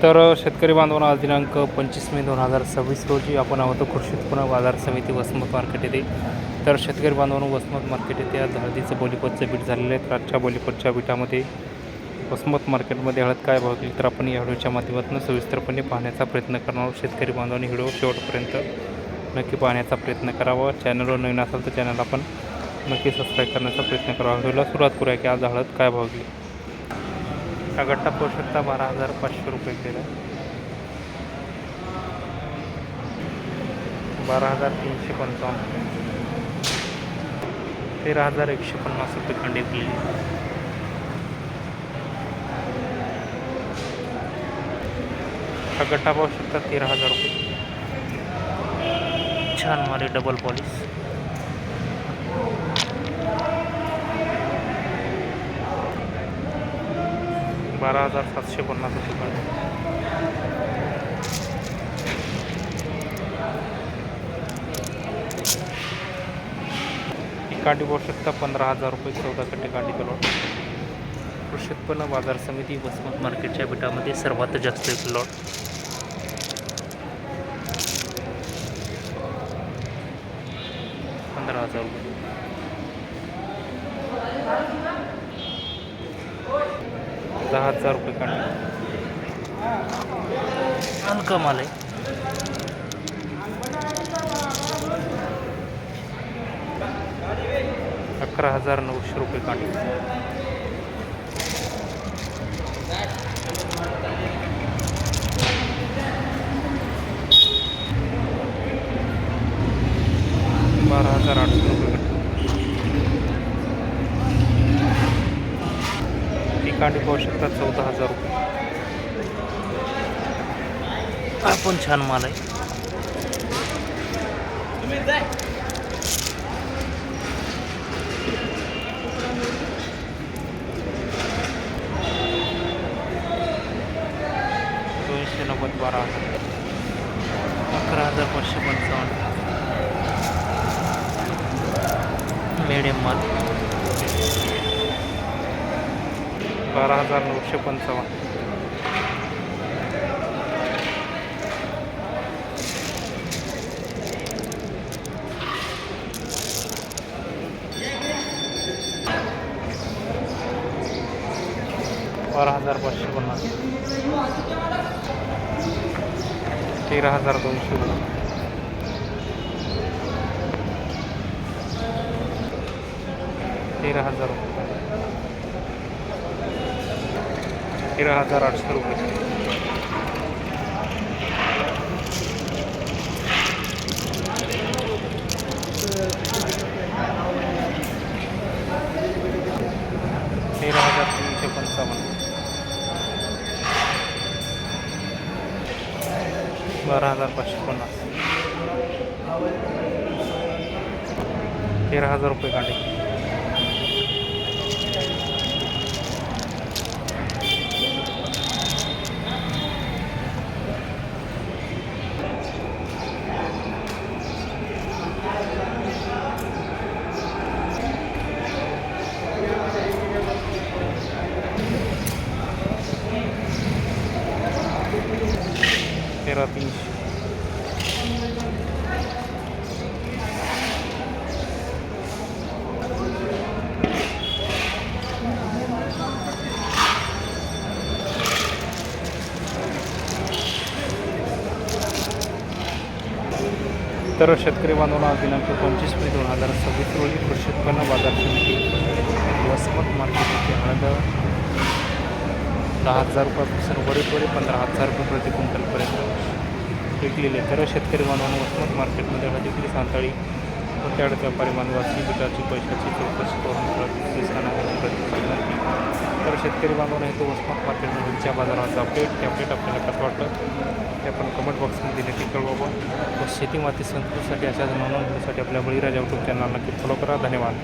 तर शेतकरी बांधवांना आज दिनांक 25 मे 2026 रोजी आपण आहोत कृषी उत्पन्न बाजार समिती वसमत मार्केट येथे. तर शेतकरी बांधवांनो, वसमत मार्केट येथे आज हळदीचं बोलीपतचं बीट झालेलं आहे. तर आजच्या बोलीपतच्या बीटामध्ये वसमत मार्केटमध्ये हळद काय भाव गेली तर आपण या व्हिडिओच्या माध्यमातून सविस्तरपणे पाहण्याचा प्रयत्न करणार आहोत. शेतकरी बांधवांनी व्हिडिओ शेवटपर्यंत नक्की पाहण्याचा प्रयत्न करावा. चॅनलवर नवीन असाल तर चॅनल आपण नक्की सबस्क्राईब करण्याचा प्रयत्न करावा. व्हिडिओला सुरुवात करूया की आज हळद काय भाव गेली. हा गट्टा पाहू शकता 12,500 रुपये केला. 12,355, 13,150 रुपये खंडी दिली. हा गट्टा पाहू शकता 13,000 रुपये. छान माल डबल पॉलिश. 12,750 रुपये खंडी. कांडी पाहू शकता 15,000 रुपये 14 कट्टे कांडी प्लॉट. कृषी उत्पन्न बाजार समिती वसमत मार्केटच्या बीटामध्ये सर्वात जास्त प्लॉट. 15,000 रुपये. 10,000 रुपये कांडी. हलका माल आहे. 11,900 रुपये कांडी. 12,800 रुपये कांडी. ही कांडी पाहू शकता 14,000 रुपये. हा पण छान माल आहे. 290, 12,000. 11,555. मीडियम माल 12,955. 12,550. 13,200. 13,000 रुपये. 13,800 रुपये. 13,355. 12,550. 13,000 रुपये कांडी. 13,300. तर शेतकरी बांधवांना दिनांक 25 मे 2026 रोजी कृषी उत्पन्न बाजार समिती वसमत मार्केट येथे हळद 10,000 रुपयापासून वरील 15,000 रुपये प्रति क्विंटलपर्यंत विकलेले. तर शेतकरी बांधवांना वसमत मार्केटमध्ये हळद विक्री सांताळी कोणत्या व्यापारी बांधवाची बिटाची पैशाची चौकशी करून तर शेतकरी बांधवांना हे तो वसमत मार्केटमधीलच्या बाजाराचा अपडेट आपल्याला कसं वाटतं ते आपण कमेंट बॉक्समध्ये नक्की कळवा. व शेती माती संस्कृतीसाठी अशाच नवनवीन व्हिडिओसाठी आपल्या बळीराजा यूट्यूब चॅनलला नक्की फॉलो करा. धन्यवाद.